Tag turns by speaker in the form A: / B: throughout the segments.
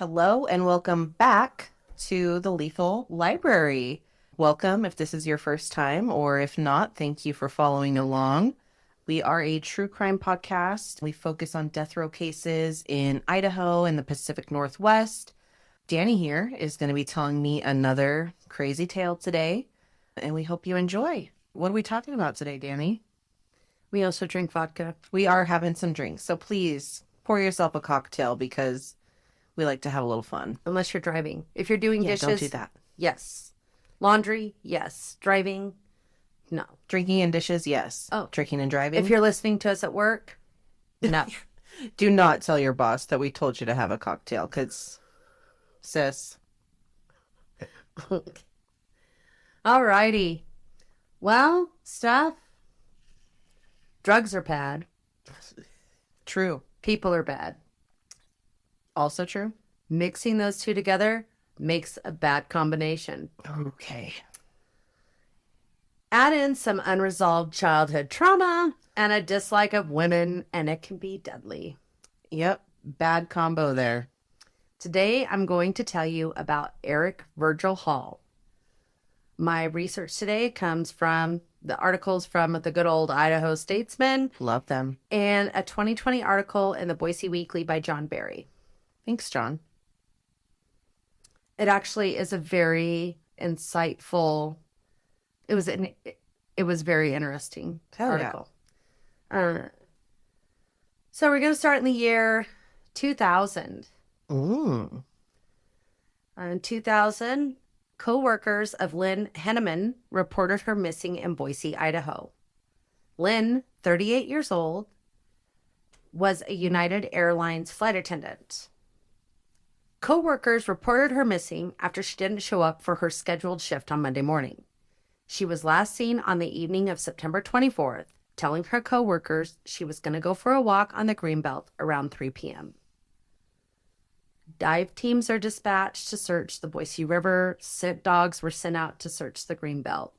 A: Hello and welcome back to the Lethal Library. Welcome if this is your first time, or if not, thank you for following along. We are a true crime podcast. We focus on death row cases in Idaho and the Pacific Northwest. Dani here is going to be telling me another crazy tale today, and we hope you enjoy. What are we talking about today, Dani?
B: We also drink vodka.
A: We are having some drinks, so please pour yourself a cocktail because we like to have a little fun.
B: Unless you're driving. If you're doing dishes,
A: don't do that.
B: Yes. Laundry, yes. Driving, no.
A: Drinking and dishes, yes.
B: Oh.
A: Drinking and driving?
B: If you're listening to us at work, no.
A: Do not tell your boss that we told you to have a cocktail, because, sis.
B: Alrighty. Well, Steph, drugs are bad.
A: True.
B: People are bad.
A: Also true?
B: Mixing those two together makes a bad combination.
A: Okay.
B: Add in some unresolved childhood trauma and a dislike of women, and it can be deadly.
A: Yep. Bad combo there.
B: Today, I'm going to tell you about Eric Virgil Hall. My research today comes from the articles from the good old Idaho Statesman.
A: Love them.
B: And a 2020 article in the Boise Weekly by John Barry.
A: Thanks, John.
B: It actually is a very insightful, it was very interesting article.
A: Yeah.
B: So we're going to start in the year 2000.
A: Ooh.
B: In 2000, co-workers of Lynn Henneman reported her missing in Boise, Idaho. Lynn, 38 years old, was a United Airlines flight attendant. Co-workers reported her missing after she didn't show up for her scheduled shift on Monday morning. She was last seen on the evening of September 24th, telling her co-workers she was going to go for a walk on the Greenbelt around 3 p.m. Dive teams are dispatched to search the Boise River. Scent dogs were sent out to search the Greenbelt.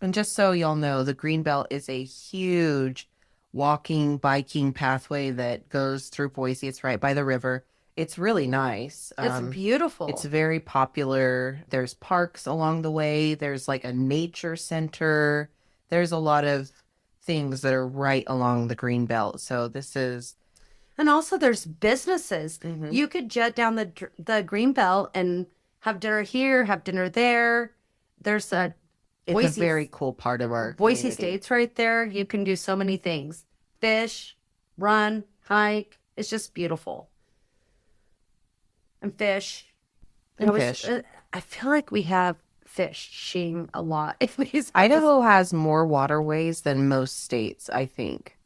A: And just so y'all know, the Greenbelt is a huge walking, biking pathway that goes through Boise. It's right by the river. It's really nice.
B: It's beautiful.
A: It's very popular. There's parks along the way. There's like a nature center. There's a lot of things that are right along the Greenbelt. So this is...
B: And also there's businesses.
A: Mm-hmm.
B: You could jet down the Greenbelt and have dinner here, have dinner there. There's a...
A: It's a very cool part of our
B: Boise
A: community.
B: State's right there. You can do so many things. Fish, run, hike. It's just beautiful. And fish.
A: And fish.
B: I feel like we have fishing a lot.
A: Idaho has more waterways than most states, I think.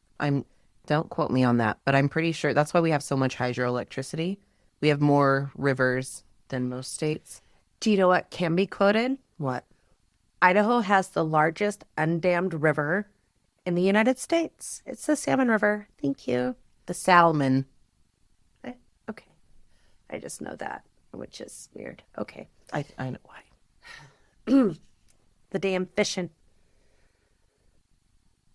A: Don't quote me on that, but I'm pretty sure that's why we have so much hydroelectricity. We have more rivers than most states.
B: Do you know what can be quoted?
A: What?
B: Idaho has the largest undammed river in the United States. It's the Salmon River. Thank you.
A: The salmon.
B: Okay. I just know that, which is weird. Okay.
A: I know why.
B: The damn fishing.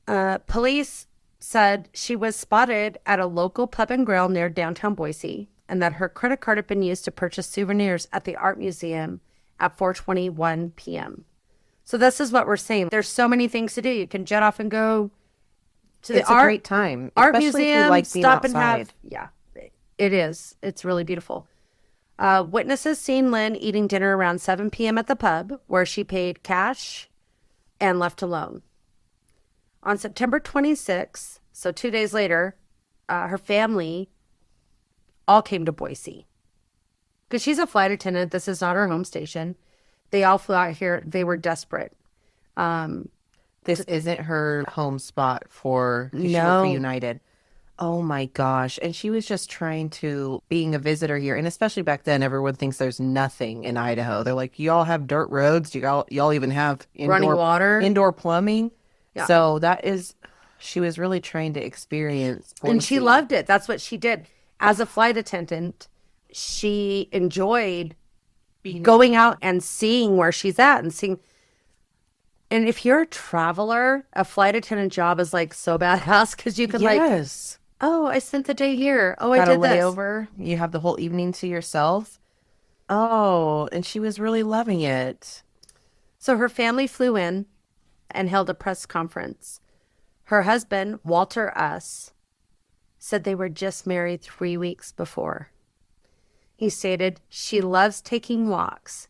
B: Police said she was spotted at a local pub and grill near downtown Boise, and that her credit card had been used to purchase souvenirs at the art museum at 4:21 p.m. So this is what we're saying. There's so many things to do. You can jet off and go to the
A: It's a great time.
B: art
A: especially
B: museum,
A: if you like being
B: stop and
A: outside.
B: have. Yeah, it is. It's really beautiful. Witnesses seen Lynn eating dinner around 7 p.m. at the pub, where she paid cash and left alone. On September 26th, so 2 days later, her family all came to Boise. Because she's a flight attendant. This is not her home station. They all flew out here. They were desperate.
A: This isn't her home spot for
B: No.
A: United. Oh my gosh. And she was just trying to, being a visitor here, and especially back then, everyone thinks there's nothing in Idaho. They're like, y'all have dirt roads? Do y'all even have
B: Running water?
A: Indoor plumbing?
B: Yeah.
A: So she was really trying to experience
B: And she
A: Boise.
B: loved it. That's what she did. As a flight attendant, she enjoyed going out and seeing where she's at and seeing. And if you're a traveler, a flight attendant job is like so badass because you can
A: Yes.
B: Oh, I spent the day here. Oh, I
A: Got a
B: did this.
A: layover. You have the whole evening to yourself. Oh, and she was really loving it.
B: So her family flew in and held a press conference. Her husband, Walter S., said they were just married 3 weeks before. He stated, she loves taking walks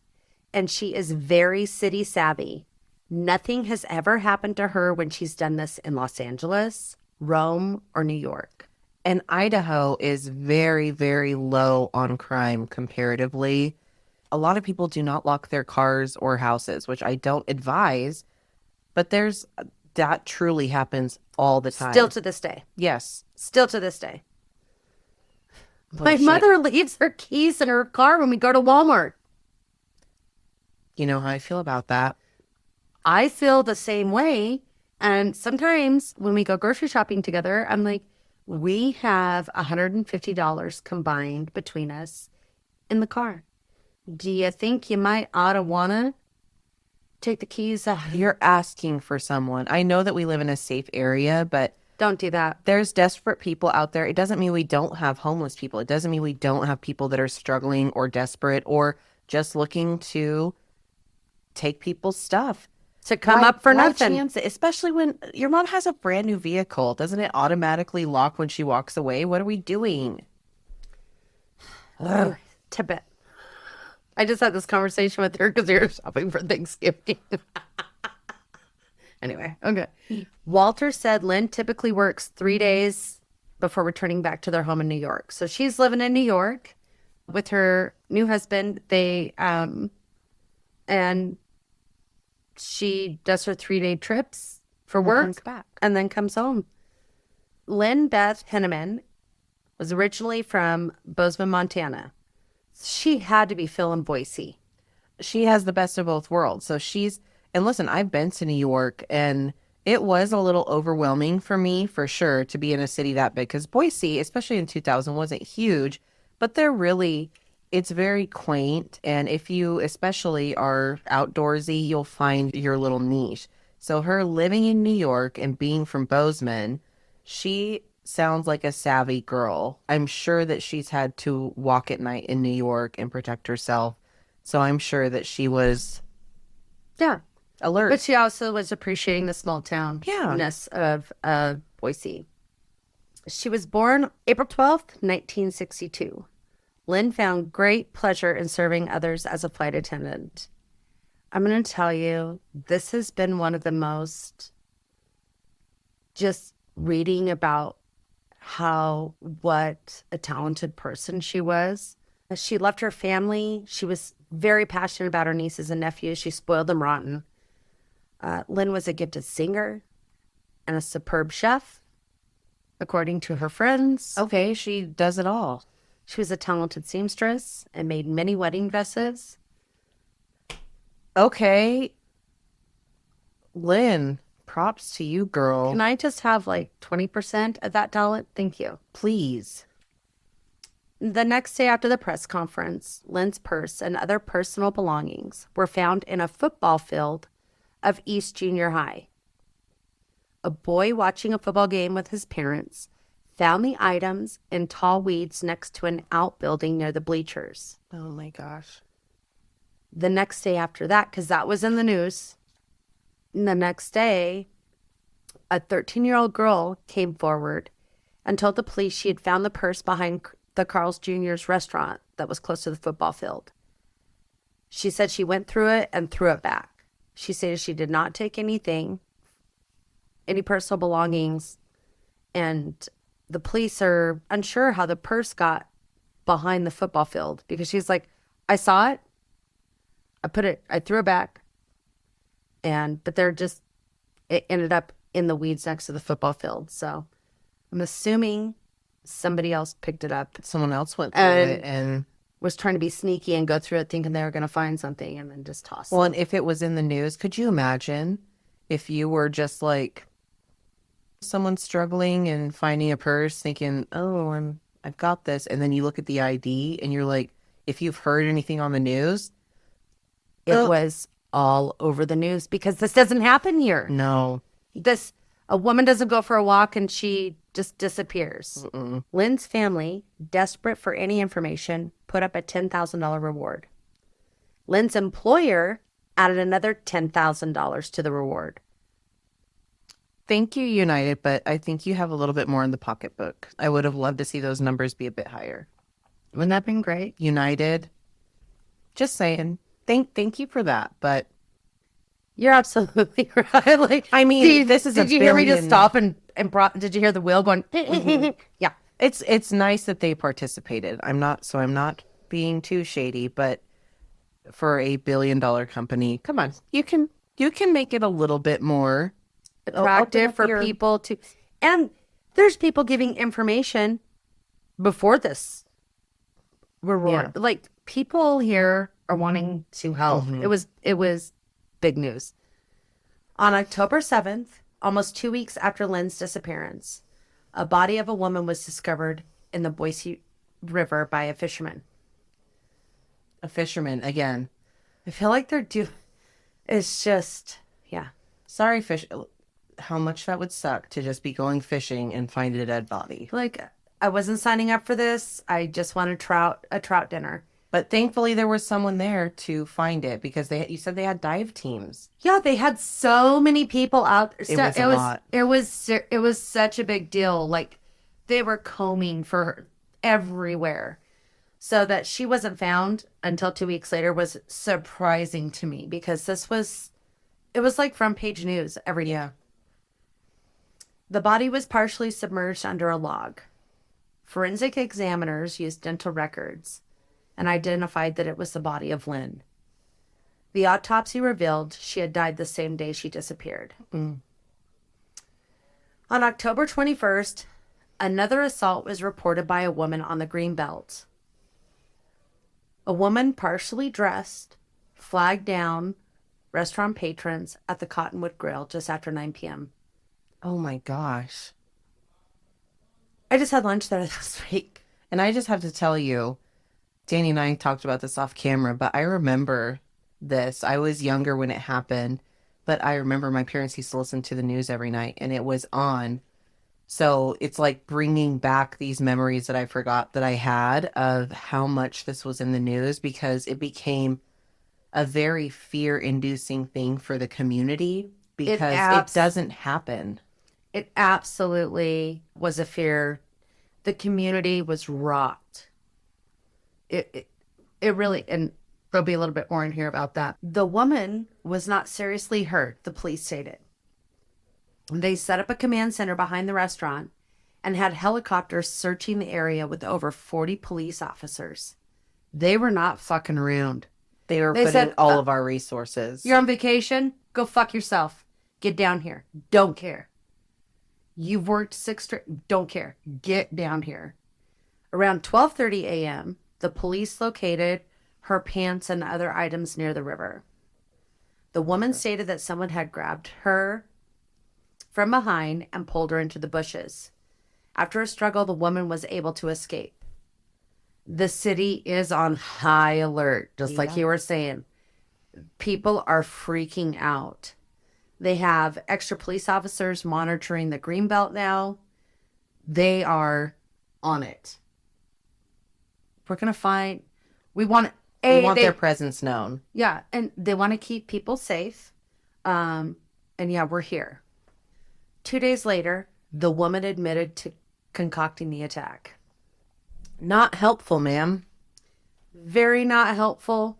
B: and she is very city savvy. Nothing has ever happened to her when she's done this in Los Angeles, Rome, or New York.
A: And Idaho is very, very low on crime comparatively. A lot of people do not lock their cars or houses, which I don't advise, but that truly happens all the time.
B: Still to this day.
A: Yes.
B: Still to this day. My
A: Bullshit.
B: mother leaves her keys in her car when we go to Walmart.
A: You know how I feel about that.
B: I feel the same way. And sometimes when we go grocery shopping together, I'm like, we have $150 combined between us in the car. Do you think you might ought to want to take the keys out?
A: You're asking for someone. I know that we live in a safe area, but
B: Don't do that.
A: there's desperate people out there. It doesn't mean we don't have homeless people. It doesn't mean we don't have people that are struggling or desperate or just looking to take people's stuff.
B: To come up for
A: Why
B: nothing.
A: chance it? Especially when your mom has a brand new vehicle. Doesn't it automatically lock when she walks away? What are we doing? Ugh.
B: Tibet. I just had this conversation with her because we were shopping for Thanksgiving. Anyway, okay. Walter said Lynn typically works 3 days before returning back to their home in New York. So she's living in New York with her new husband. And she does her 3-day trips for work
A: comes back.
B: and then comes home. Lynn Beth Henneman was originally from Bozeman, Montana. She had to be feeling Boise.
A: She has the best of both worlds. And listen, I've been to New York and it was a little overwhelming for me, for sure, to be in a city that big because Boise, especially in 2000, wasn't huge, but it's very quaint. And if you especially are outdoorsy, you'll find your little niche. So her living in New York and being from Bozeman, she sounds like a savvy girl. I'm sure that she's had to walk at night in New York and protect herself. So I'm sure that she was
B: Yeah.
A: alert.
B: But she also was appreciating the small townness of Boise. She was born April 12th, 1962. Lynn found great pleasure in serving others as a flight attendant. I'm going to tell you, this has been one of the most, just reading about what a talented person she was. She loved her family. She was very passionate about her nieces and nephews. She spoiled them rotten. Lynn was a gifted singer and a superb chef, according to her friends.
A: Okay, she does it all.
B: She was a talented seamstress and made many wedding dresses.
A: Okay. Lynn, props to you, girl.
B: Can I just have like 20% of that talent? Thank you.
A: Please.
B: The next day after the press conference, Lynn's purse and other personal belongings were found in a football field of East Junior High. A boy watching a football game with his parents found the items in tall weeds next to an outbuilding near the bleachers.
A: Oh my gosh.
B: The next day after that, because that was in the news, the next day, a 13-year-old girl came forward and told the police she had found the purse behind the Carl's Jr.'s restaurant that was close to the football field. She said she went through it and threw it back. She said she did not take anything, any personal belongings, and the police are unsure how the purse got behind the football field because she's like, I saw it, I threw it back, but it ended up in the weeds next to the football field. So I'm assuming somebody else picked it up.
A: Someone else went through it and
B: was trying to be sneaky and go through it thinking they were going to find something and then just toss
A: well,
B: it.
A: and if it was in the news, could you imagine if you were just like someone struggling and finding a purse thinking, oh, I've got this. And then you look at the ID and you're like, if you've heard anything on the news,
B: It was all over the news because this doesn't happen here.
A: no.
B: A woman doesn't go for a walk and she just disappears.
A: Mm-mm.
B: Lynn's family, desperate for any information, put up a $10,000 reward. Lynn's employer added another $10,000 to the reward.
A: Thank you, United, but I think you have a little bit more in the pocketbook. I would have loved to see those numbers be a bit higher.
B: Wouldn't that have been great?
A: United, just saying. Thank you for that, but
B: You're absolutely right. Like,
A: I mean, this is
B: did you hear me just stop and did you hear the wheel going? Yeah.
A: It's nice that they participated. I'm not being too shady, but for a billion-dollar company, come on, you can make it a little bit more
B: Attractive for people to, and there's people giving information before this reward.
A: Yeah.
B: Like, people here are wanting to help.
A: Mhm.
B: It was big news. On October 7th, almost 2 weeks after Lynn's disappearance, a body of a woman was discovered in the Boise River by a fisherman.
A: A fisherman again.
B: I feel like it's just, yeah.
A: Sorry, fish. How much that would suck to just be going fishing and find a dead body.
B: Like, I wasn't signing up for this. I just wanted a trout dinner.
A: But thankfully, there was someone there to find it because you said they had dive teams.
B: Yeah, they had so many people out.
A: It was a lot.
B: It was such a big deal. Like, they were combing for her everywhere. So that she wasn't found until 2 weeks later was surprising to me because it was like front page news every day.
A: Yeah.
B: The body was partially submerged under a log. Forensic examiners used dental records and identified that it was the body of Lynn. The autopsy revealed she had died the same day she disappeared.
A: Mm.
B: On October 21st, another assault was reported by a woman on the Greenbelt. A woman partially dressed flagged down restaurant patrons at the Cottonwood Grill just after 9 p.m.
A: Oh my gosh.
B: I just had lunch there this week.
A: And I just have to tell you, Dani and I talked about this off camera, but I remember this. I was younger when it happened, but I remember my parents used to listen to the news every night and it was on. So it's like bringing back these memories that I forgot that I had of how much this was in the news because it became a very fear-inducing thing for the community because it doesn't happen.
B: It absolutely was a fear. The community was rocked. It really, and there'll be a little bit more in here about that. The woman was not seriously hurt, the police stated. They set up a command center behind the restaurant and had helicopters searching the area with over 40 police officers. They were not fucking around.
A: They putting
B: said,
A: all of our resources.
B: You're on vacation? Go fuck yourself. Get down here. Don't care. You've worked 6 straight. Don't care. Get down here. Around 12:30 a.m., the police located her pants and other items near the river. The woman stated that someone had grabbed her from behind and pulled her into the bushes. After a struggle, the woman was able to escape. The city is on high alert, just like you were saying. People are freaking out. They have extra police officers monitoring the Greenbelt now. They are on it. We're going to find... We want
A: their presence known.
B: Yeah, and they want to keep people safe. And yeah, we're here. 2 days later, the woman admitted to concocting the attack.
A: Not helpful, ma'am.
B: Very not helpful.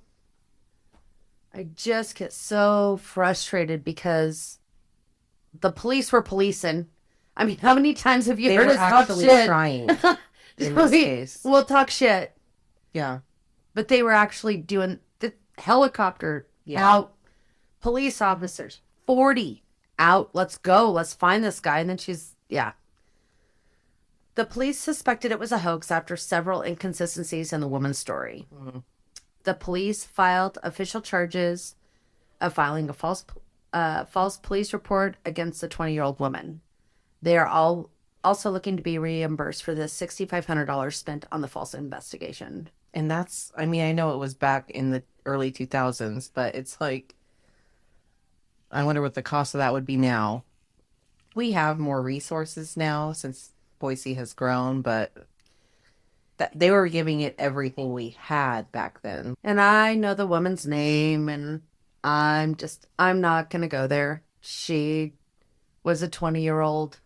B: I just get so frustrated because the police were policing. I mean, how many times have you
A: They
B: heard
A: were
B: us talk
A: actually
B: shit?
A: trying in this case.
B: We'll talk shit.
A: Yeah.
B: But they were actually doing the helicopter out. Police officers, 40 out. Let's go. Let's find this guy. And then The police suspected it was a hoax after several inconsistencies in the woman's story.
A: Mm-hmm.
B: The police filed official charges of filing a false police report against the 20-year-old woman. They are all also looking to be reimbursed for the $6,500 spent on the false investigation.
A: And that's, I mean, I know it was back in the early 2000s, but it's like, I wonder what the cost of that would be now. we have more resources now since Boise has grown, but they were giving it everything we had back then.
B: And I know the woman's name, and I'm not going to go there. She was a 20-year-old.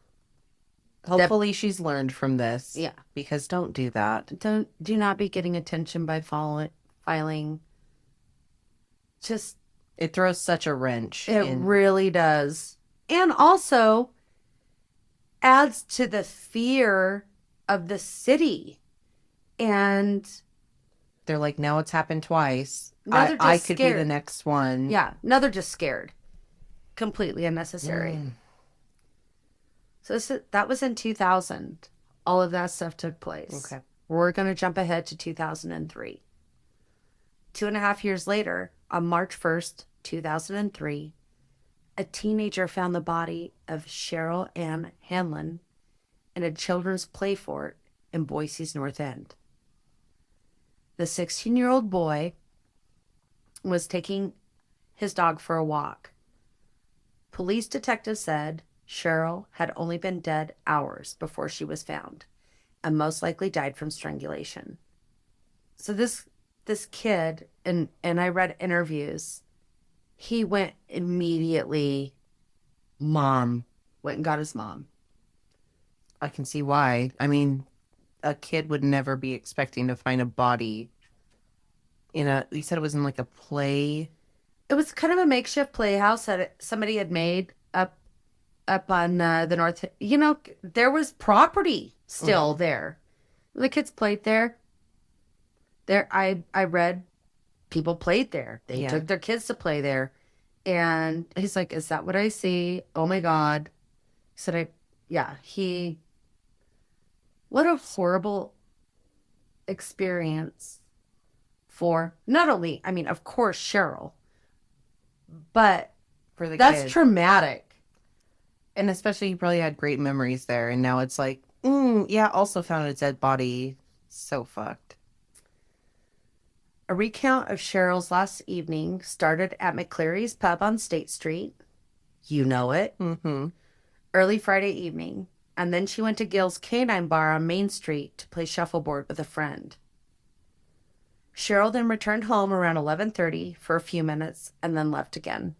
A: Hopefully she's learned from this.
B: Yeah.
A: Because don't do that.
B: Do not be getting attention by filing. Just.
A: It throws such a wrench.
B: It really does. And also adds to the fear of the city. And
A: they're like, now it's happened twice.
B: Now they're just
A: I could
B: scared.
A: be the next one.
B: Yeah. Now they're just scared. Completely unnecessary. So that was in 2000. All of that stuff took place.
A: Okay.
B: We're going to jump ahead to 2003. 2.5 years later, on March 1st, 2003, a teenager found the body of Cheryl Ann Hanlon in a children's play fort in Boise's North End. The 16-year-old boy was taking his dog for a walk. Police detectives said Cheryl had only been dead hours before she was found and most likely died from strangulation. So this kid, and I read interviews, he went immediately, went and got his mom.
A: I can see why. I mean, a kid would never be expecting to find a body you said it was in like a play.
B: It was kind of a makeshift playhouse that somebody had made up on the north. You know, there was property still there. The kids played there. I read people played there. They took their kids to play there. And he's like, is that what I see? Oh my God. He said, what a horrible experience for not only, I mean, of course, Cheryl, but
A: for the
B: that's
A: kid.
B: Traumatic.
A: And especially he probably had great memories there. And now it's like, also found a dead body. So fucked.
B: A recount of Cheryl's last evening started at McCleary's Pub on State Street. You know it.
A: Mm-hmm.
B: Early Friday evening. And then she went to Gil's Canine Bar on Main Street to play shuffleboard with a friend. Cheryl then returned home around 11:30 for a few minutes and then left again.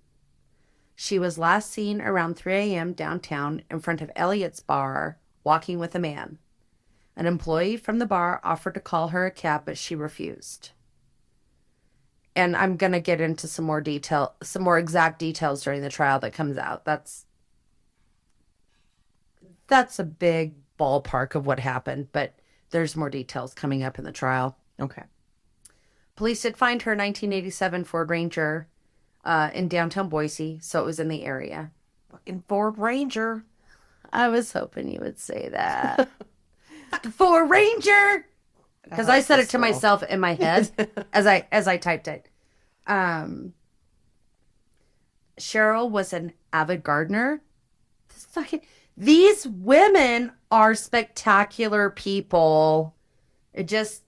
B: She was last seen around 3 a.m. downtown in front of Elliot's Bar, walking with a man. An employee from the bar offered to call her a cab, but she refused. And I'm going to get into some more exact details during the trial that comes out. That's a big ballpark of what happened, but there's more details coming up in the trial.
A: Okay.
B: Police did find her 1987 Ford Ranger in downtown Boise, so it was in the area.
A: Fucking Ford Ranger.
B: I was hoping you would say that. Ford Ranger! Because I said it to myself in my head as I typed it. Cheryl was an avid gardener. These women are spectacular people. It's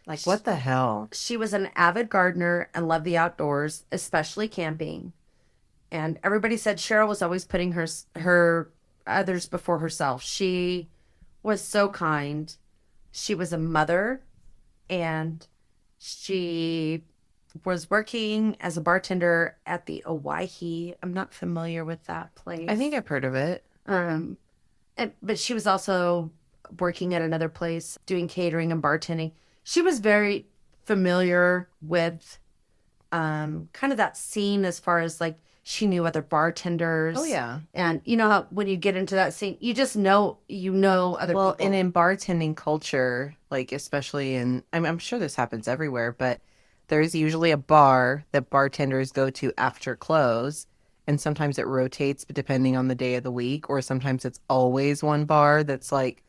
A: like, what the hell?
B: She was an avid gardener and loved the outdoors, especially camping. And everybody said Cheryl was always putting her others before herself. She was so kind. She was a mother, and she was working as a bartender at the Owyhee. I'm not familiar with that place.
A: I think I've heard of it.
B: But she was also working at another place doing catering and bartending. She was very familiar with kind of that scene as far as like she knew other bartenders.
A: Oh, yeah.
B: And you know how when you get into that scene, you just know other people.
A: Well, and in bartending culture, like especially I'm sure this happens everywhere, but there's usually a bar that bartenders go to after close. And sometimes it rotates depending on the day of the week, or sometimes it's always one bar that's like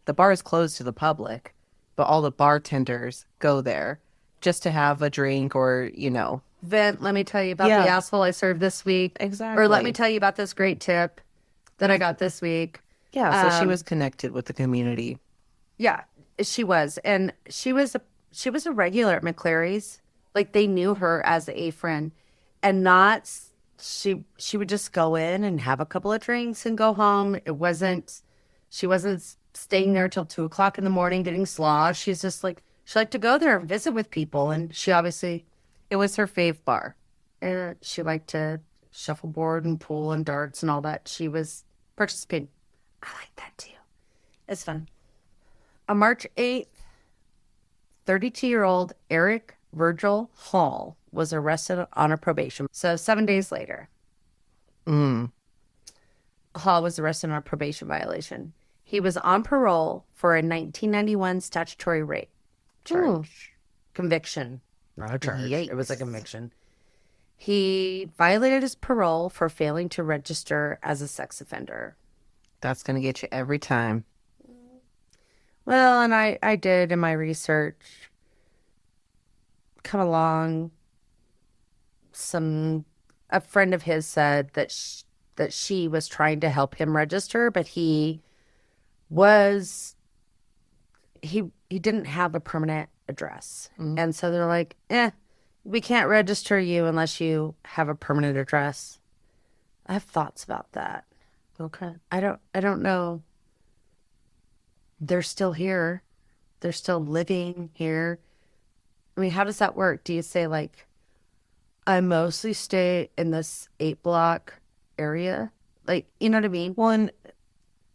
A: the bar is closed to the public, but all the bartenders go there just to have a drink or,
B: Vent, let me tell you about the asshole I served this week.
A: Exactly.
B: Or let me tell you about this great tip that I got this week.
A: Yeah, so she was connected with the community.
B: Yeah, she was. And she was a regular at McCleary's. Like, they knew her as a friend. And not she would just go in and have a couple of drinks and go home. She wasn't staying there till 2 o'clock in the morning getting sloshed. She's just like, she liked to go there and visit with people. And she obviously,
A: It was her fave bar.
B: and she liked to shuffleboard and pool and darts and all that. She was participating. I like that too. It's fun. On March 8th, 32-year-old Eric Virgil Hall was arrested on a probation. So 7 days later, Hall was arrested on a probation violation. He was on parole for a 1991 statutory rape charge. Conviction. Not a charge. It was a conviction. He violated his parole for failing to register as a sex offender.
A: That's going to get you every time.
B: Well, and I did in my research come along. A friend of his said that she was trying to help him register, but he didn't have a permanent address. And so they're like, we can't register you unless you have a permanent address. I have thoughts about that.
A: Okay.
B: I don't know. They're still here. They're still living here. I mean, how does that work? Do you say like, I mostly stay in this 8-block area? Like, you know what I mean?
A: One,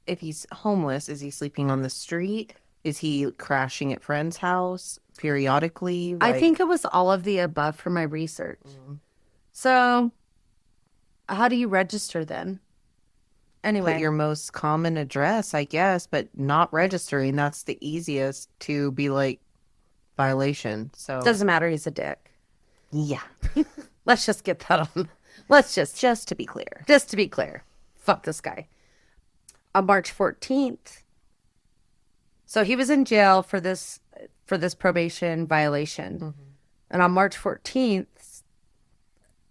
A: if he's homeless, is he sleeping on the street? Is he crashing at friend's house periodically?
B: I think it was all of the above for my research. So, how do you register then? Anyway,
A: put your most common address, I guess, but not registering. That's the easiest to be like violation. So
B: doesn't matter. He's a dick.
A: yeah,
B: Let's just get that on.
A: just to be clear.
B: Just to be clear. Fuck this guy. On March 14th. So he was in jail for this probation violation. And on March 14th,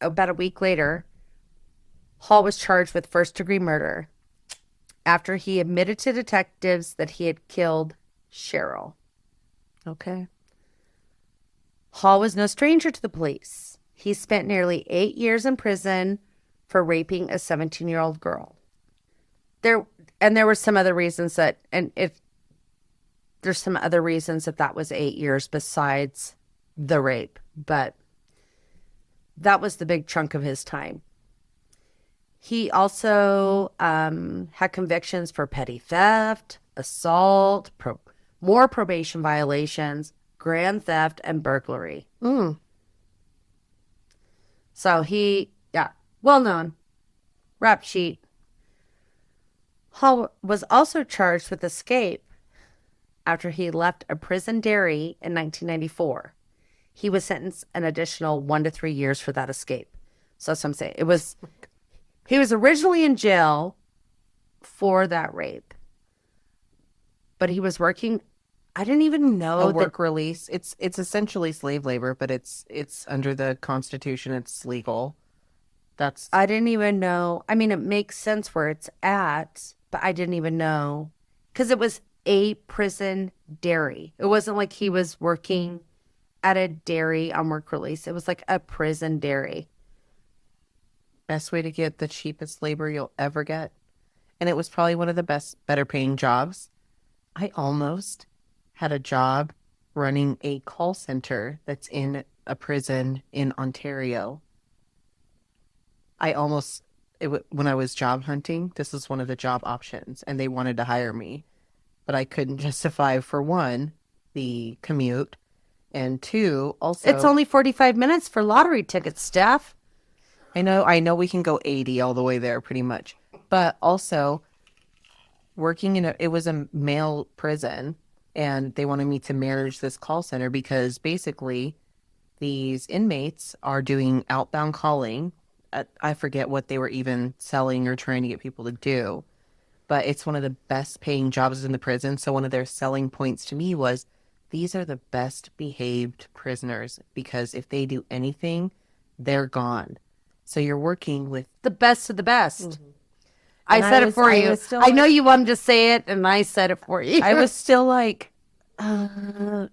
B: about a week later, Hall was charged with first-degree murder after he admitted to detectives that he had killed Cheryl.
A: Okay.
B: Hall was no stranger to the police. He spent nearly 8 years in prison for raping a 17-year-old girl. There were some other reasons that that was 8 years besides the rape, but that was the big chunk of his time. He also had convictions for petty theft, assault, more probation violations, grand theft, and burglary. So well known. Rap sheet. Hall was also charged with escape after he left a prison dairy in 1994. He was sentenced an additional 1 to 3 years for that escape. So that's what I'm saying. He was originally in jail for that rape, but he was working. I didn't even know
A: A work release. It's essentially slave labor, but it's under the Constitution. It's legal.
B: I didn't even know. I mean, it makes sense where it's at, but I didn't even know because it was a prison dairy. It wasn't like he was working at a dairy on work release. It was like a prison dairy.
A: Best way to get the cheapest labor you'll ever get. And it was probably one of the better paying jobs. I almost had a job running a call center that's in a prison in Ontario. When I was job hunting, this was one of the job options, and they wanted to hire me. But I couldn't justify, for one, the commute, and two, also...
B: It's only 45 minutes for lottery tickets, Steph.
A: I know we can go 80 all the way there pretty much. But also, working it was a male prison, and they wanted me to manage this call center because basically these inmates are doing outbound calling. I forget what they were even selling or trying to get people to do, but it's one of the best paying jobs in the prison. So one of their selling points to me was these are the best behaved prisoners because if they do anything, they're gone. So you're working with
B: the best of the best.
A: Mm-hmm.
B: I said it for you. I know you wanted to say it, and I said it for you.
A: I was still like, I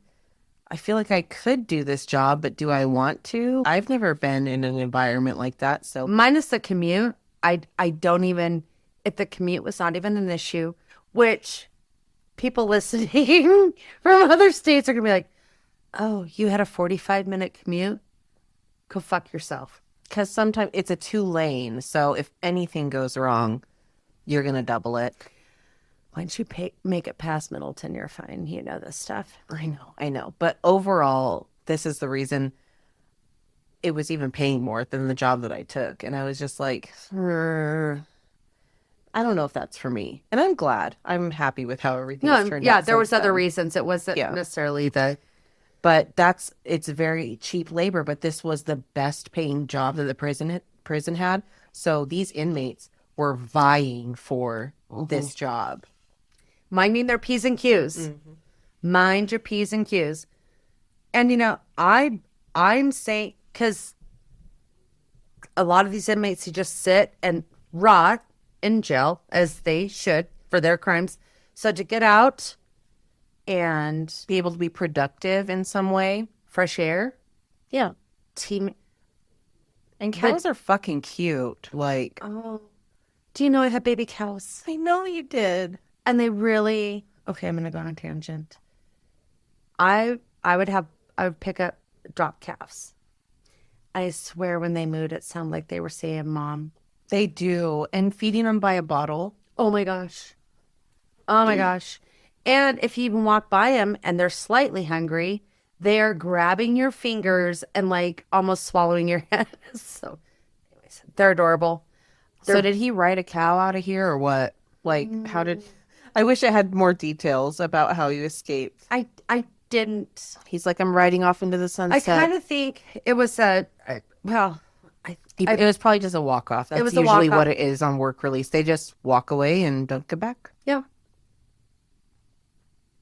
A: I feel like I could do this job, but do I want to? I've never been in an environment like that. So
B: Minus the commute, I don't even, if the commute was not even an issue, which people listening from other states are going to be like, oh, you had a 45-minute commute? Go fuck yourself.
A: because sometimes it's a 2-lane. So if anything goes wrong, you're going to double it.
B: Once you make it past Middleton, you're fine. You know this stuff.
A: I know. But overall, this is the reason it was even paying more than the job that I took. And I was just like, I don't know if that's for me. And I'm glad. I'm happy with how everything has turned out.
B: Yeah, there was
A: since
B: other
A: then.
B: reasons. It wasn't necessarily the...
A: But it's very cheap labor, but this was the best paying job that the prison had. So these inmates were vying for this job.
B: Minding their P's and Q's. Mind your P's and Q's. And, you know, I'm saying, because a lot of these inmates who just sit and rot in jail, as they should, for their crimes. So to get out and
A: Be able to be productive in some way.
B: fresh air,
A: Yeah.
B: team.
A: And cows are fucking cute. Like,
B: Oh, do you know I had baby cows?
A: I know you did.
B: And they really, okay, I'm going to go on a tangent. I would pick up drop calves. I swear when they mooed, it sounded like they were saying mom.
A: They do. And feeding them by a bottle.
B: Oh my gosh. Oh my gosh. And if you even walk by them and they're slightly hungry, they are grabbing your fingers and like almost swallowing your head. So anyways, they're adorable.
A: So did he ride a cow out of here or what? Like, how did... I wish I had more details about how you escaped.
B: I didn't.
A: He's like, I'm riding off into the
B: I
A: sunset.
B: kind of think it was it
A: was probably just a walk-off. That's
B: was a
A: usually
B: walk-off.
A: what it is on work release. They just walk away and don't get back.
B: Yeah.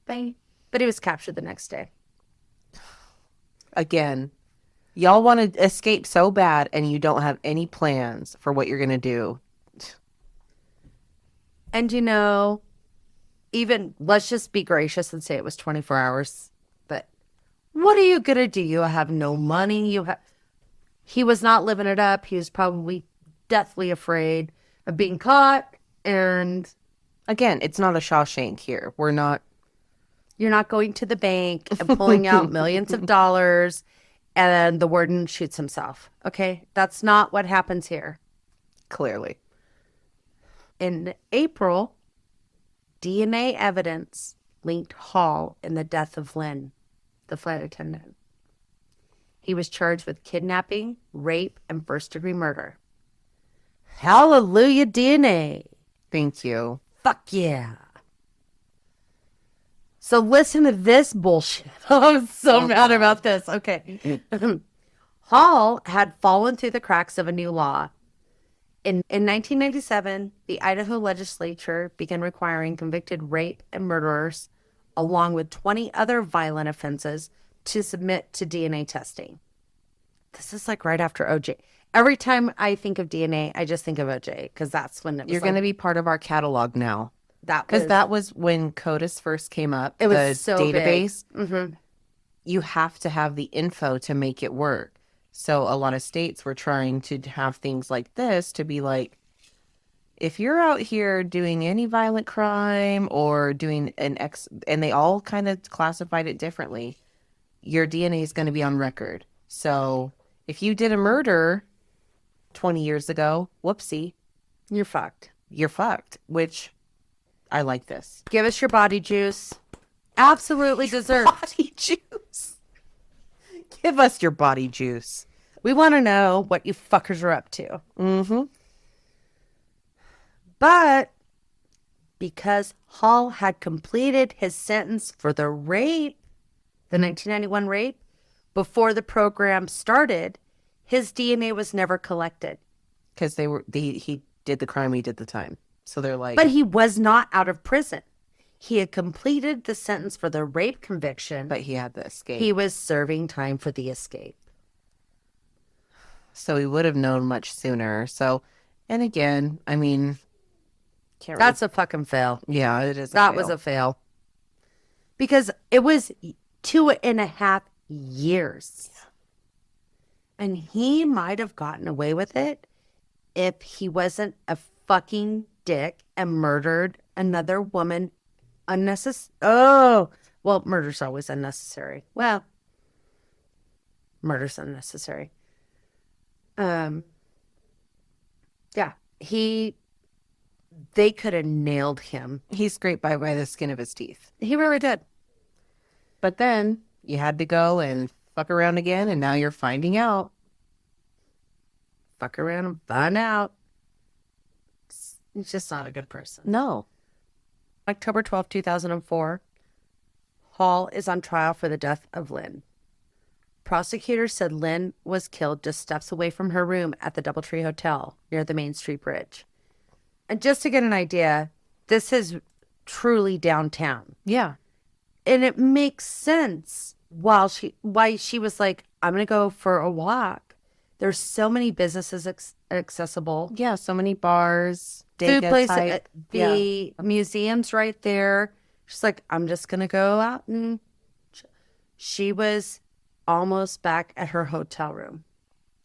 B: Bang. But he was captured the next day.
A: Again, y'all want to escape so bad and you don't have any plans for what you're going to do.
B: And you know, even let's just be gracious and say it was 24 hours. But what are you going to do? You have no money. He was not living it up. He was probably deathly afraid of being caught. And
A: Again, it's not a Shawshank here. We're not...
B: you're not going to the bank and pulling out millions of dollars and the warden shoots himself. Okay. That's not what happens here.
A: Clearly.
B: In April, DNA evidence linked Hall in the death of Lynn, the flight attendant. He was charged with kidnapping, rape, and first-degree murder. Hallelujah, DNA.
A: Thank you.
B: Fuck yeah. So listen to this bullshit. I'm so mad about this. Okay. Hall had fallen through the cracks of a new law. In 1997, the Idaho legislature began requiring convicted rape and murderers, along with 20 other violent offenses, to submit to DNA testing. This is like right after OJ. Every time I think of DNA, I just think of OJ because that's when it was
A: You're going to be part of our catalog now.
B: because
A: That was when CODIS first came up.
B: It was
A: the
B: so
A: database.
B: big. Mm-hmm.
A: You have to have the info to make it work. So a lot of states were trying to have things like this to be like, if you're out here doing any violent crime or doing and they all kind of classified it differently, your DNA is going to be on record. So if you did a murder 20 years ago, whoopsie,
B: You're fucked.
A: you're fucked, which I like this.
B: Give us your body juice. Absolutely deserved.
A: Body juice. Give us your body juice.
B: We want to know what you fuckers are up to.
A: Mm-hmm.
B: But because Hall had completed his sentence for the rape, the 1991 rape, before the program started, his DNA was never collected.
A: Because he did the crime, he did the time. So they're like,
B: But he was not out of prison. He had completed the sentence for the rape conviction.
A: but he had the escape.
B: He was serving time for the escape.
A: So he would have known much sooner. So, and again, I mean, can't
B: That's a fucking fail.
A: yeah, it is.
B: That was a fail. Because it was 2.5 years. And he might have gotten away with it if he wasn't a fucking dick and murdered another woman well, murder's always unnecessary. Well, murder's unnecessary. Yeah, they could have nailed him.
A: He scraped by the skin of his teeth.
B: He really did.
A: But then you had to go and fuck around again, and now you're finding out.
B: Fuck around and find out. He's just not a good person.
A: No.
B: October 12, 2004, Hall is on trial for the death of Lynn. Prosecutors said Lynn was killed just steps away from her room at the Doubletree Hotel near the Main Street Bridge. And just to get an idea, this is truly downtown.
A: Yeah.
B: And it makes sense why she was like, I'm going to go for a walk. There's so many businesses accessible.
A: Yeah, so many bars,
B: Food places,
A: type.
B: the museum's right there. She's like, I'm just going to go out. And she was almost back at her hotel room.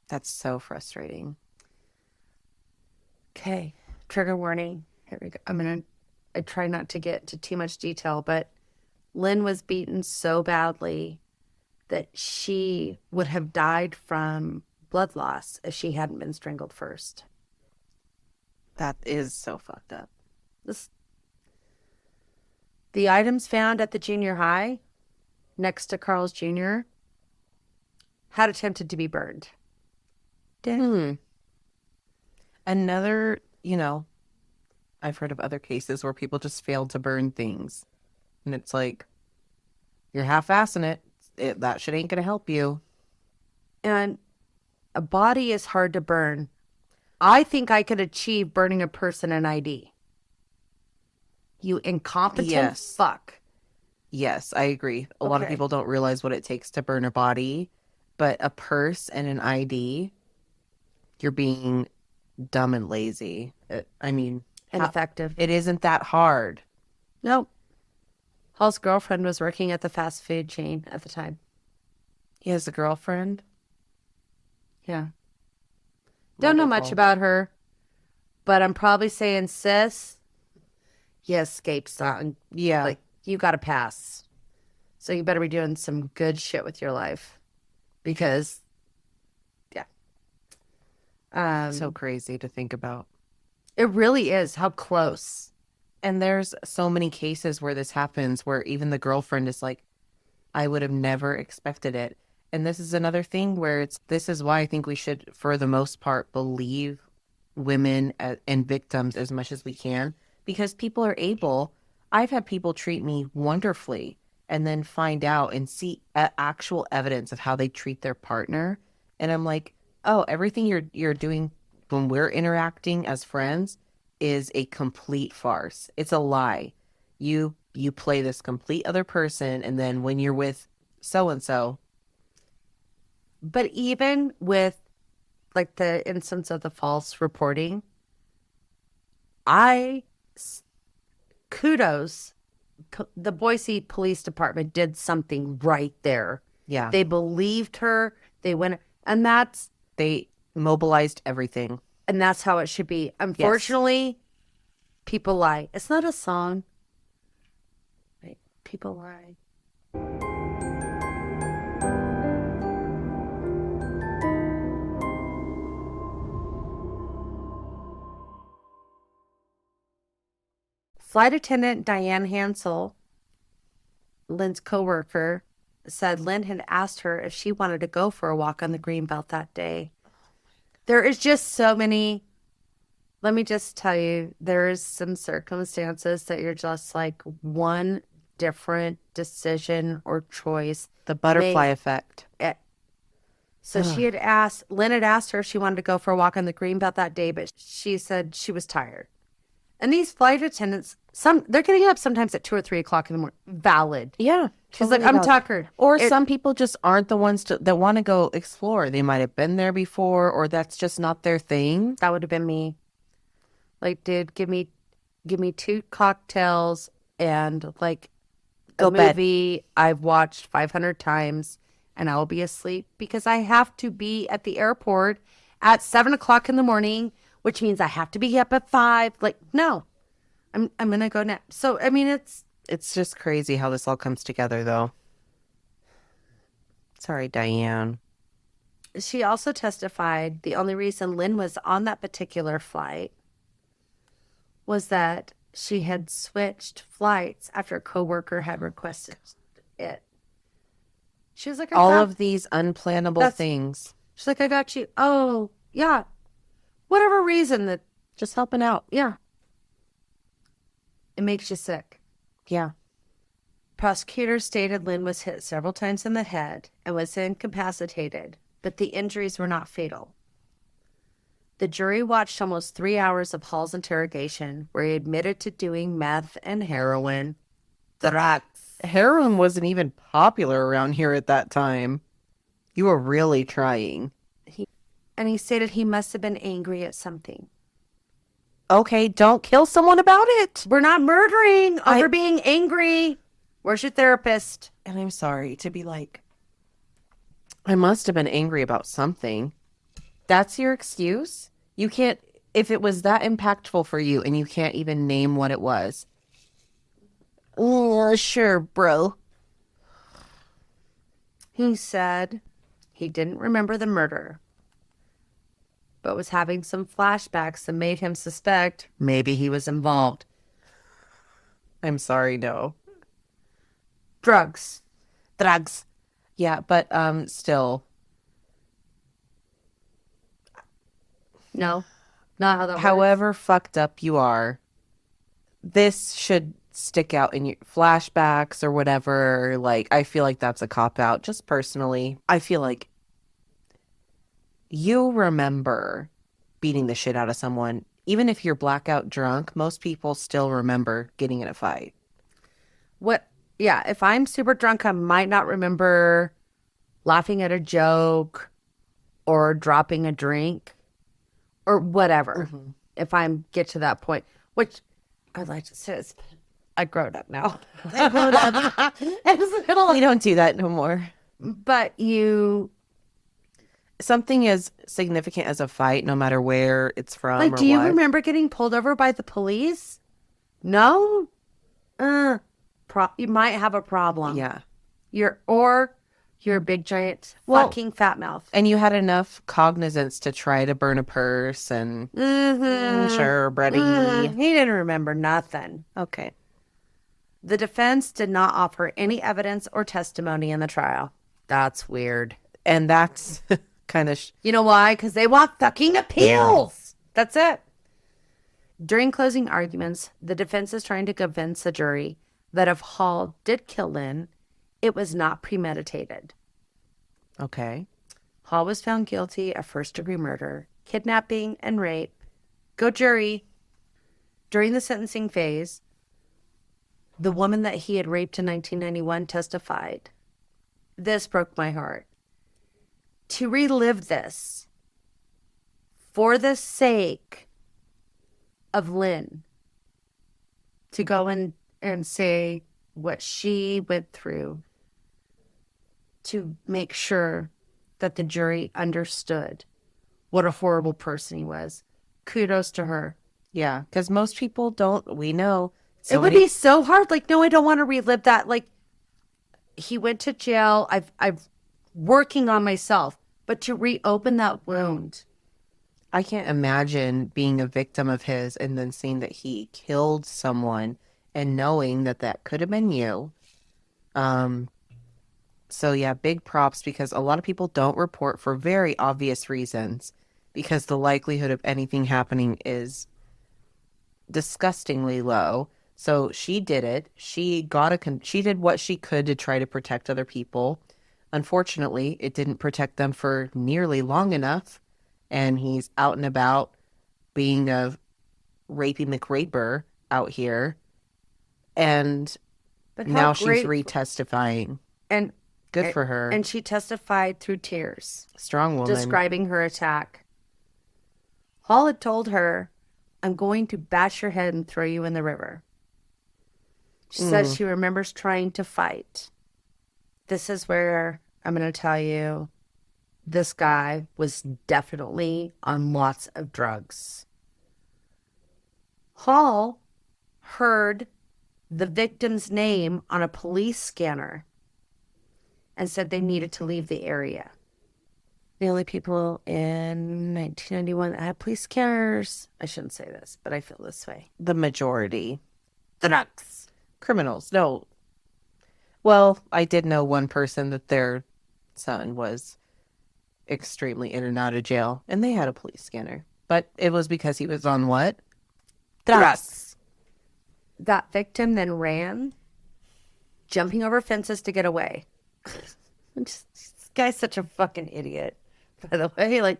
A: That's so frustrating.
B: Okay, trigger warning. Here we go. I try not to get into too much detail, but Lynn was beaten so badly that she would have died from blood loss if she hadn't been strangled first.
A: That is so fucked up.
B: The items found at the junior high next to Carl's Jr. had attempted to be burned.
A: Another, I've heard of other cases where people just failed to burn things. And it's like, you're half-assing it. That shit ain't going to help you.
B: And a body is hard to burn. I think I could achieve burning a person in ID. You incompetent fuck.
A: Yes, I agree. A lot of people don't realize what it takes to burn a body, but a purse and an ID, you're being dumb and lazy.
B: Ineffective.
A: It isn't that hard.
B: Nope. Hall's girlfriend was working at the fast food chain at the time.
A: He has a girlfriend?
B: Yeah. Don't know much about her, but I'm probably saying, sis, you escaped something.
A: Yeah.
B: Like, you got to pass. So you better be doing some good shit with your life. Because, yeah.
A: So crazy to think about.
B: It really is. How close.
A: And there's so many cases where this happens where even the girlfriend is like, I would have never expected it. And this is another thing where this is why I think we should, for the most part, believe women and victims as much as we can, because people are able. I've had people treat me wonderfully and then find out and see actual evidence of how they treat their partner. And I'm like, oh, everything you're doing when we're interacting as friends is a complete farce. It's a lie. You play this complete other person, and then when you're with so-and-so.
B: But even with, like, the instance of the false reporting, kudos, the Boise Police Department did something right there.
A: Yeah.
B: They believed her. They went, and
A: they mobilized everything.
B: And that's how it should be. Unfortunately, people lie. It's not a song. Right? People lie. Flight attendant Diane Hansel, Lynn's coworker, said Lynn had asked her if she wanted to go for a walk on the Greenbelt that day. There is just so many. Let me just tell you, there is some circumstances that you're just like, one different decision or choice.
A: The butterfly effect.
B: So Lynn had asked her if she wanted to go for a walk on the Greenbelt that day, but she said she was tired. And these flight attendants, they're getting up sometimes at 2 or 3 o'clock in the morning. Valid.
A: Yeah.
B: She's like, I'm tuckered.
A: Or some people just aren't the ones that want to go explore. They might have been there before, or that's just not their thing.
B: That would have been me. Like, dude, give me 2 cocktails and, like,
A: Go bed.
B: movie I've watched 500 times and I will be asleep because I have to be at the airport at 7 o'clock in the morning, which means I have to be up at 5. Like, no, I'm going to go nap. So, I mean,
A: It's just crazy how this all comes together, though. Sorry, Diane.
B: she also testified the only reason Lynn was on that particular flight was that she had switched flights after a coworker had requested it. She was like,
A: All of these unplannable things.
B: She's like, I got you. Oh, yeah. Whatever reason that,
A: Just helping out.
B: yeah. It makes you sick.
A: Yeah.
B: Prosecutors stated Lynn was hit several times in the head and was incapacitated, but the injuries were not fatal. The jury watched almost 3 hours of Hall's interrogation, where he admitted to doing meth and heroin.
A: Drugs. Heroin wasn't even popular around here at that time. You were really trying.
B: And he stated he must have been angry at something.
A: Okay, don't kill someone about it.
B: We're not murdering over being angry. Where's your therapist?
A: And I'm sorry to be like, I must have been angry about something. That's your excuse? You can't, if it was that impactful for you and you can't even name what it was. Sure, bro.
B: He said he didn't remember the murder, but was having some flashbacks that made him suspect maybe he was involved.
A: I'm sorry, no.
B: Drugs.
A: Yeah, but still.
B: No, not how that works.
A: However fucked up you are, this should stick out in your flashbacks or whatever. Like, I feel like that's a cop-out. Just personally, I feel like you remember beating the shit out of someone. Even if you're blackout drunk, most people still remember getting in a fight.
B: Yeah, if I'm super drunk, I might not remember laughing at a joke or dropping a drink or whatever. Mm-hmm. If I get to that point, which I'd like to say is I grown up now. I grown up.
A: We don't do that no more.
B: But
A: something as significant as a fight, no matter where it's from.
B: Like, do you remember getting pulled over by the police? No? You might have a problem.
A: Yeah.
B: You're a big giant fucking fat mouth.
A: And you had enough cognizance to try to burn a purse and sure, Brady.
B: He didn't remember nothing.
A: Okay.
B: The defense did not offer any evidence or testimony in the trial. That's weird.
A: And that's kind of...
B: You know why? Because they want fucking appeals. That's it. During closing arguments, the defense is trying to convince the jury that if Hall did kill Lynn, it was not premeditated.
A: Okay.
B: Hall was found guilty of first-degree murder, kidnapping, and rape. Go jury. During the sentencing phase, the woman that he had raped in 1991 testified. This broke my heart. To relive this, for the sake of Lynn, to go in and say what she went through to make sure that the jury understood what a horrible person he was. Kudos to her.
A: Yeah, because most people don't. We know.
B: It would be so hard. Like, no, I don't want to relive that. Like, he went to jail. I've working on myself, but to reopen that wound.
A: I can't imagine being a victim of his and then seeing that he killed someone and knowing that that could have been you. So yeah, big props, because a lot of people don't report for very obvious reasons, because the likelihood of anything happening is disgustingly low. So she did it. She did what she could to try to protect other people. Unfortunately, it didn't protect them for nearly long enough. And he's out and about being a rapey McRaper out here. And now she's retestifying.
B: And
A: good for her.
B: And she testified through tears.
A: Strong woman.
B: Describing her attack. Hall had told her, I'm going to bash your head and throw you in the river. She says she remembers trying to fight. This is where I'm going to tell you this guy was definitely on lots of drugs. Hall heard the victim's name on a police scanner and said they needed to leave the area. The only people in 1991 that had police scanners, I shouldn't say this, but I feel this way.
A: The majority.
B: Drugs.
A: Criminals. No. Well, I did know one person that their son was extremely in and out of jail, and they had a police scanner. But it was because he was on what?
B: Drugs. That victim then ran, jumping over fences to get away. This guy's such a fucking idiot, by the way. Like,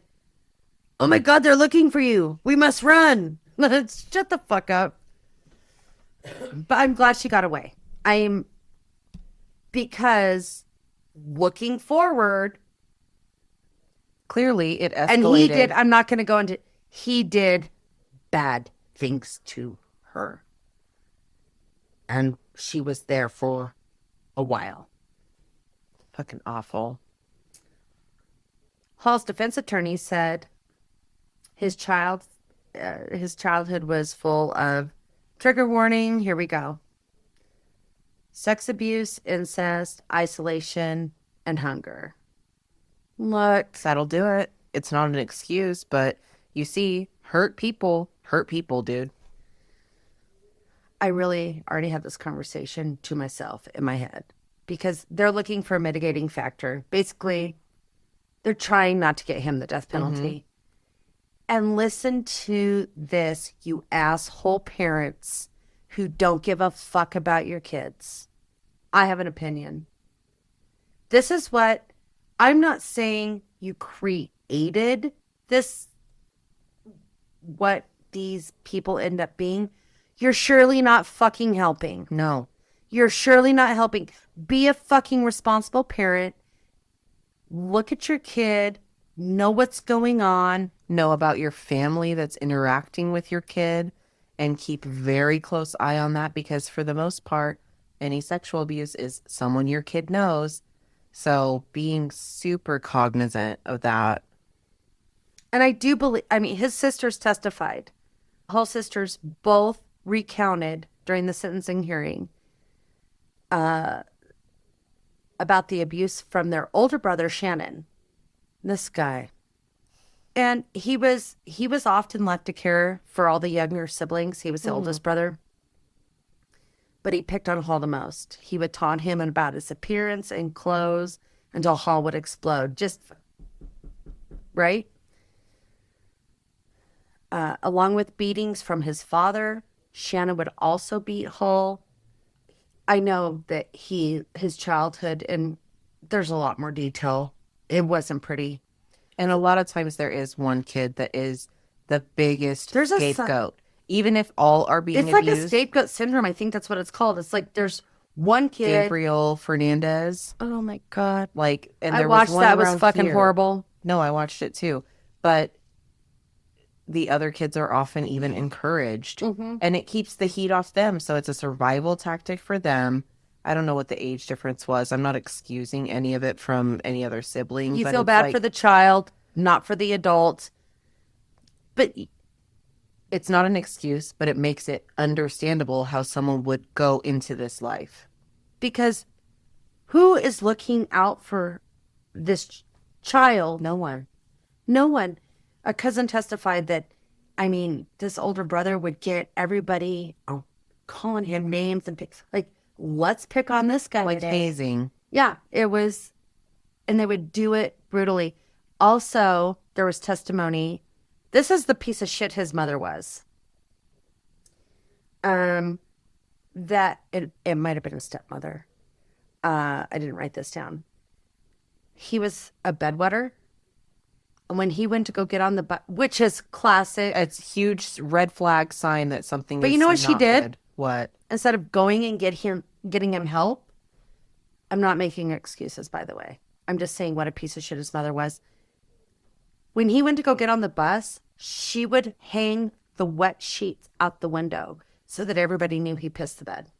B: oh my God, they're looking for you. We must run. Shut the fuck up. But I'm glad she got away. Because looking forward,
A: Clearly, it escalated.
B: and he did, I'm not going to go into, he did bad things to her. And she was there for a while.
A: Fucking awful.
B: Hall's defense attorney said his childhood was full of trigger warning. Here we go. Sex abuse, incest, isolation, and hunger.
A: Look, that'll do it. It's not an excuse, but you see, hurt people, dude.
B: I really already had this conversation to myself in my head because they're looking for a mitigating factor. Basically, they're trying not to get him the death penalty. And listen to this, you asshole parents who don't give a fuck about your kids. I have an opinion. This is what, I'm not saying you created this, what these people end up being. You're surely not fucking helping.
A: No.
B: You're surely not helping. Be a fucking responsible parent. Look at your kid. Know what's going on.
A: Know about your family that's interacting with your kid and keep very close eye on that because for the most part, any sexual abuse is someone your kid knows. So being super cognizant of that.
B: And I do believe, his sisters testified. Hall's sisters both recounted during the sentencing hearing about the abuse from their older brother, Shannon. This guy. And he was often left to care for all the younger siblings. He was the oldest brother. But he picked on Hall the most. He would taunt him about his appearance and clothes until Hall would explode. Just, right? Along with beatings from his father, Shannon would also beat Hall. I know that his childhood, and there's a lot more detail. It wasn't pretty.
A: And a lot of times there is one kid that is the biggest scapegoat. Even if all are being abused.
B: It's like a scapegoat syndrome. I think that's what it's called. It's like there's one kid.
A: Gabriel Fernandez.
B: Oh my God.
A: Like, and
B: I
A: there
B: watched
A: was one
B: that. It was
A: around
B: fucking
A: here.
B: horrible.
A: No, I watched it too. But the other kids are often even encouraged. And it keeps the heat off them. So it's a survival tactic for them. I don't know what the age difference was. I'm not excusing any of it from any other sibling.
B: You
A: but
B: feel
A: it's
B: bad
A: like,
B: for the child, not for the adult. But
A: it's not an excuse, but it makes it understandable how someone would go into this life.
B: because who is looking out for this child?
A: No one.
B: No one. A cousin testified that, this older brother would get everybody calling him names and picks. Like, let's pick on this guy
A: Like
B: today.
A: hazing.
B: Yeah, it was, and they would do it brutally. Also, there was testimony. This is the piece of shit his mother was. That it might have been a stepmother. I didn't write this down. He was a bedwetter. And when he went to go get on the bus, which is classic.
A: It's huge red flag sign that something
B: But
A: is
B: you know what she
A: not
B: did?
A: good. What?
B: Instead of going and getting him help, I'm not making excuses, by the way. I'm just saying what a piece of shit his mother was. When he went to go get on the bus, she would hang the wet sheets out the window so that everybody knew he pissed the bed.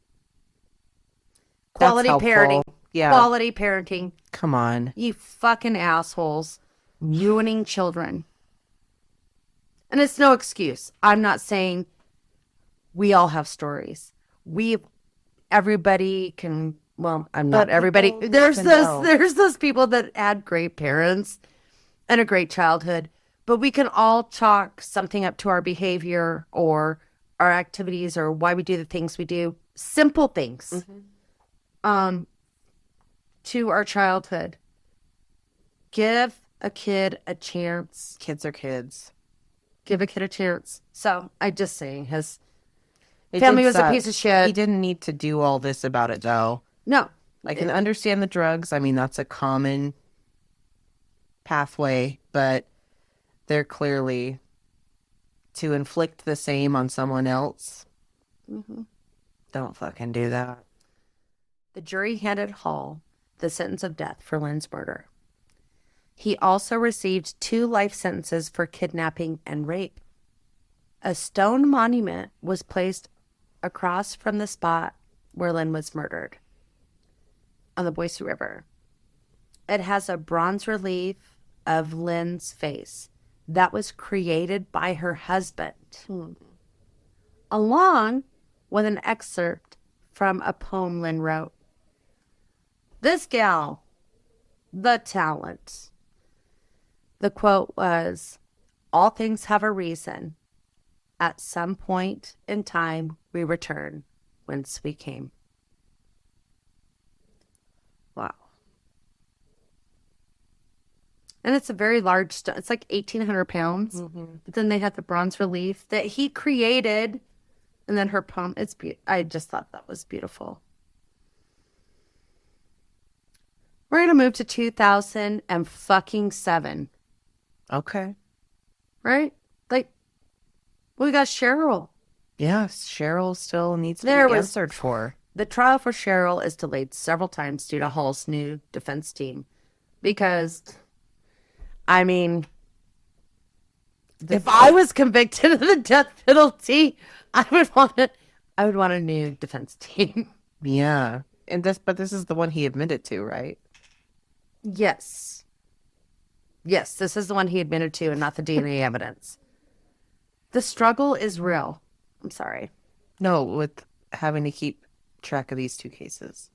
B: Quality
A: helpful.
B: parenting.
A: Yeah.
B: Quality parenting.
A: Come on.
B: You fucking assholes. Ruining children. And it's no excuse. I'm not saying we all have stories. Everybody can, well, I'm not
A: But
B: everybody.
A: people
B: There's
A: can know.
B: there's those people that had great parents and a great childhood, but we can all chalk something up to our behavior or our activities or why we do the things we do. Simple things. To our childhood. Give a kid a chance.
A: Kids are kids.
B: Give a kid a chance. So I just saying his
A: It
B: family
A: did
B: was a
A: suck.
B: piece of shit.
A: He didn't need to do all this about it, though.
B: No.
A: I can understand the drugs. I mean, that's a common pathway, but they're clearly to inflict the same on someone else. Don't fucking do that.
B: The jury handed Hall the sentence of death for Lynn's murder. He also received 2 life sentences for kidnapping and rape. A stone monument was placed across from the spot where Lynn was murdered on the Boise River. It has a bronze relief of Lynn's face that was created by her husband, along with an excerpt from a poem Lynn wrote. This gal, the talent. The quote was, all things have a reason. At some point in time, we return whence we came. Wow. And it's a very large stone. It's like 1,800 pounds. But then they had the bronze relief that he created. And then her poem. It's I just thought that was beautiful. We're going to move to 2007.
A: Okay.
B: Right? Like, we got Cheryl.
A: Yes, Cheryl still needs to
B: There
A: be
B: was-
A: answered for.
B: The trial for Cheryl is delayed several times due to Hall's new defense team. Because, I mean, if I was convicted of the death penalty, I would want a new defense team.
A: Yeah. But this is the one he admitted to, right?
B: Yes. Yes, this is the one he admitted to and not the DNA evidence. The struggle is real. I'm sorry.
A: No, with having to keep track of these 2 cases.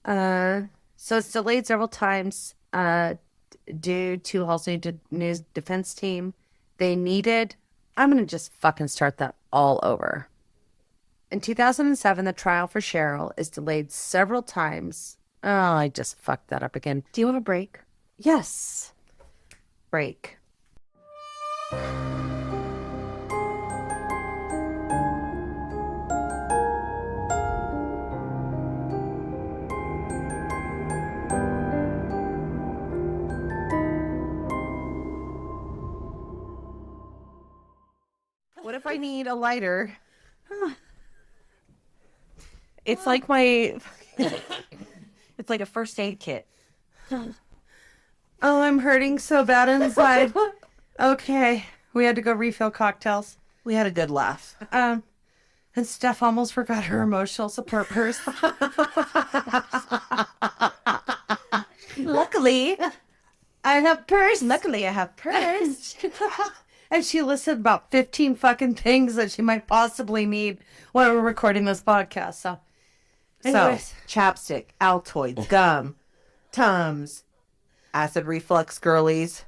B: So it's delayed several times due to Hall's new defense team. I'm going to just fucking start that all over. In 2007, the trial for Cheryl is delayed several times. Oh, I just fucked that up again.
A: Do you want a break?
B: Yes.
A: Break. What if I need a lighter? It's like it's like a first aid kit.
B: Oh, I'm hurting so bad inside. Okay. We had to go refill cocktails.
A: We had a good laugh.
B: And Steph almost forgot her emotional support purse.
A: Luckily,
B: I have purse.
A: luckily I have purse.
B: And she listed about 15 fucking things that she might possibly need when we're recording this podcast. So, anyways.
A: So, chapstick, Altoids, gum, Tums, acid reflux girlies.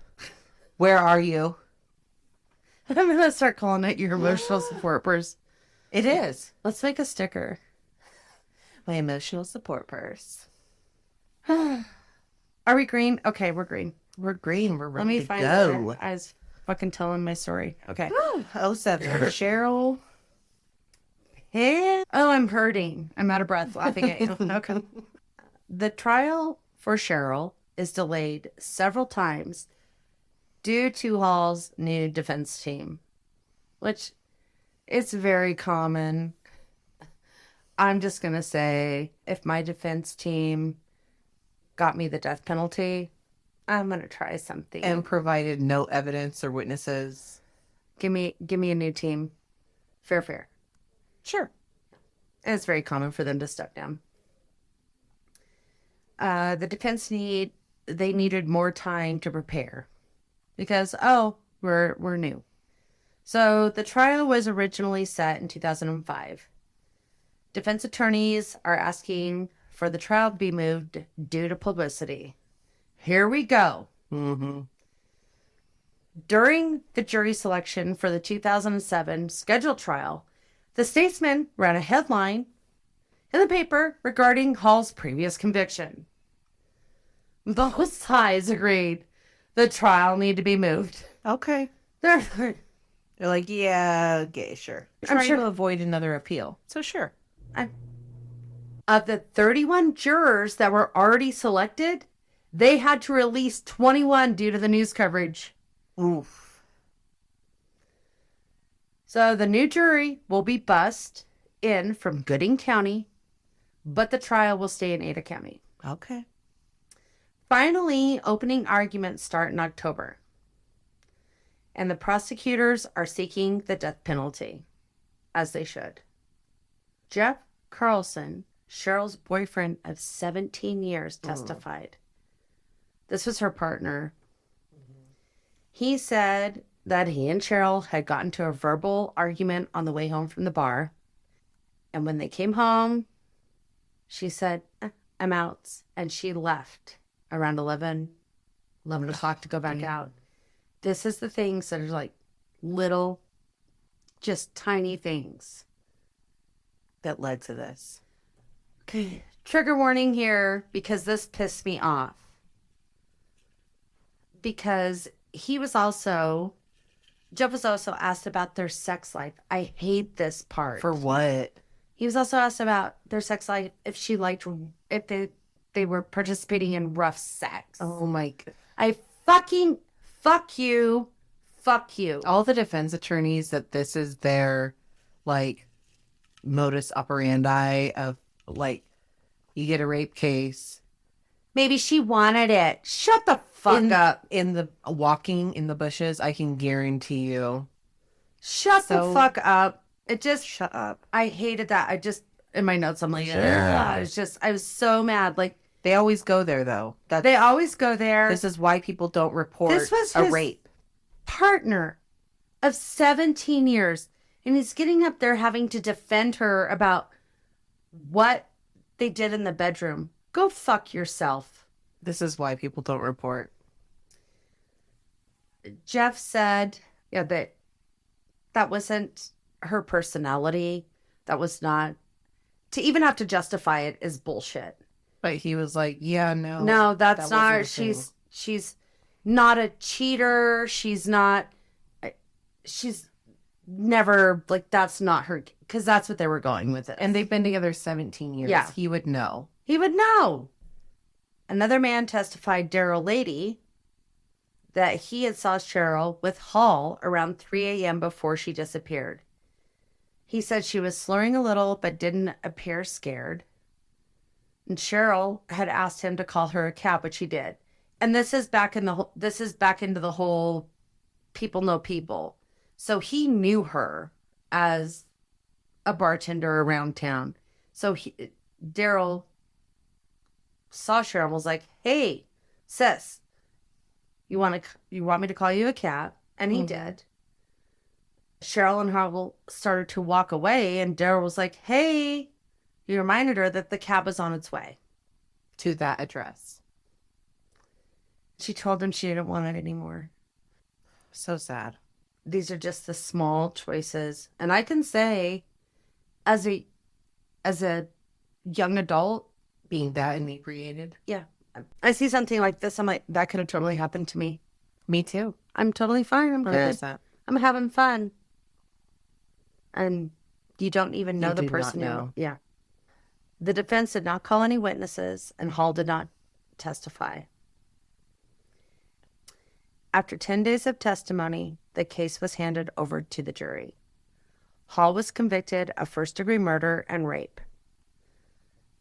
A: Where are you?
B: I'm going to start calling it your emotional support purse.
A: It is.
B: Let's make a sticker.
A: My emotional support purse.
B: Are we green? Okay, we're green.
A: We're green. We're
B: Let
A: ready
B: me
A: to
B: find
A: go.
B: it. I was fucking telling my story. Okay.
A: 07. Cheryl.
B: Oh, I'm hurting. I'm out of breath laughing at you. Okay. The trial for Cheryl is delayed several times due to Hall's new defense team, which it's very common. I'm just going to say if my defense team got me the death penalty, I'm going to try something.
A: And provided no evidence or witnesses.
B: Give me a new team. Fair.
A: Sure.
B: And it's very common for them to step down. The defense needed more time to prepare because, we're new. So the trial was originally set in 2005. Defense attorneys are asking for the trial to be moved due to publicity. Here we go.
A: Mm-hmm.
B: During the jury selection for the 2007 scheduled trial, the Statesman ran a headline in the paper regarding Hall's previous conviction. Both sides agreed the trial needed to be moved.
A: Okay.
B: They're
A: like, yeah, okay, sure. Trying to avoid another appeal. So sure.
B: Of the 31 jurors that were already selected, they had to release 21 due to the news coverage.
A: Oof.
B: So the new jury will be bussed in from Gooding County, but the trial will stay in Ada County.
A: Okay.
B: Finally, opening arguments start in October. And the prosecutors are seeking the death penalty, as they should. Jeff Carlson, Cheryl's boyfriend of 17 years, testified. This was her partner. He said that he and Cheryl had gotten to a verbal argument on the way home from the bar. And when they came home, she said, I'm out. And she left around 11 o'clock to go back out. This is the things that are like little, just tiny things
A: that led to this.
B: Okay. Trigger warning here because this pissed me off. Because Jeff was also asked about their sex life. I hate this part.
A: For what?
B: He was also asked about their sex life, if they were participating in rough sex.
A: Oh my God.
B: I fucking fuck you. Fuck you.
A: All the defense attorneys that this is their like modus operandi of like, you get a rape case.
B: Maybe she wanted it. Shut the fuck up.
A: In the walking in the bushes, I can guarantee you.
B: Shut the fuck up. It just
A: shut up.
B: I hated that. In my notes, I'm like,
A: Sure.
B: I was so mad. Like,
A: they always go there though.
B: They always go there.
A: This is why people don't report
B: this was
A: a
B: his
A: rape.
B: Partner of 17 years. And he's getting up there having to defend her about what they did in the bedroom. Go fuck yourself.
A: This is why people don't report.
B: Jeff said, that wasn't her personality. That was not, to even have to justify it is bullshit.
A: But he was like, yeah, no.
B: No, that's not, she's not a cheater. She's never, like, that's not her, because that's what they were going with it.
A: And they've been together 17 years.
B: Yeah.
A: He would know.
B: He would know. Another man testified, Daryl Lady, that he had saw Cheryl with Hall around 3 a.m. before she disappeared. He said she was slurring a little, but didn't appear scared. And Cheryl had asked him to call her a cab, which he did. And this is back into the whole people know people. So he knew her as a bartender around town. So Daryl saw Cheryl and was like, hey, sis, you want me to call you a cab? And he did. Cheryl and Howell started to walk away, and Daryl was like, hey, he reminded her that the cab was on its way.
A: To that address.
B: She told him she didn't want it anymore.
A: So sad.
B: These are just the small choices. And I can say, as a young adult,
A: being that inebriated.
B: Yeah. I see something like this, I'm like, that could have totally happened to me.
A: Me too.
B: I'm totally fine. I'm
A: 100%.
B: good. I'm having fun. And you don't even know
A: You
B: the
A: do
B: person.
A: not know.
B: Yeah. The defense did not call any witnesses, and Hall did not testify. After 10 days of testimony, the case was handed over to the jury. Hall was convicted of first-degree murder and rape.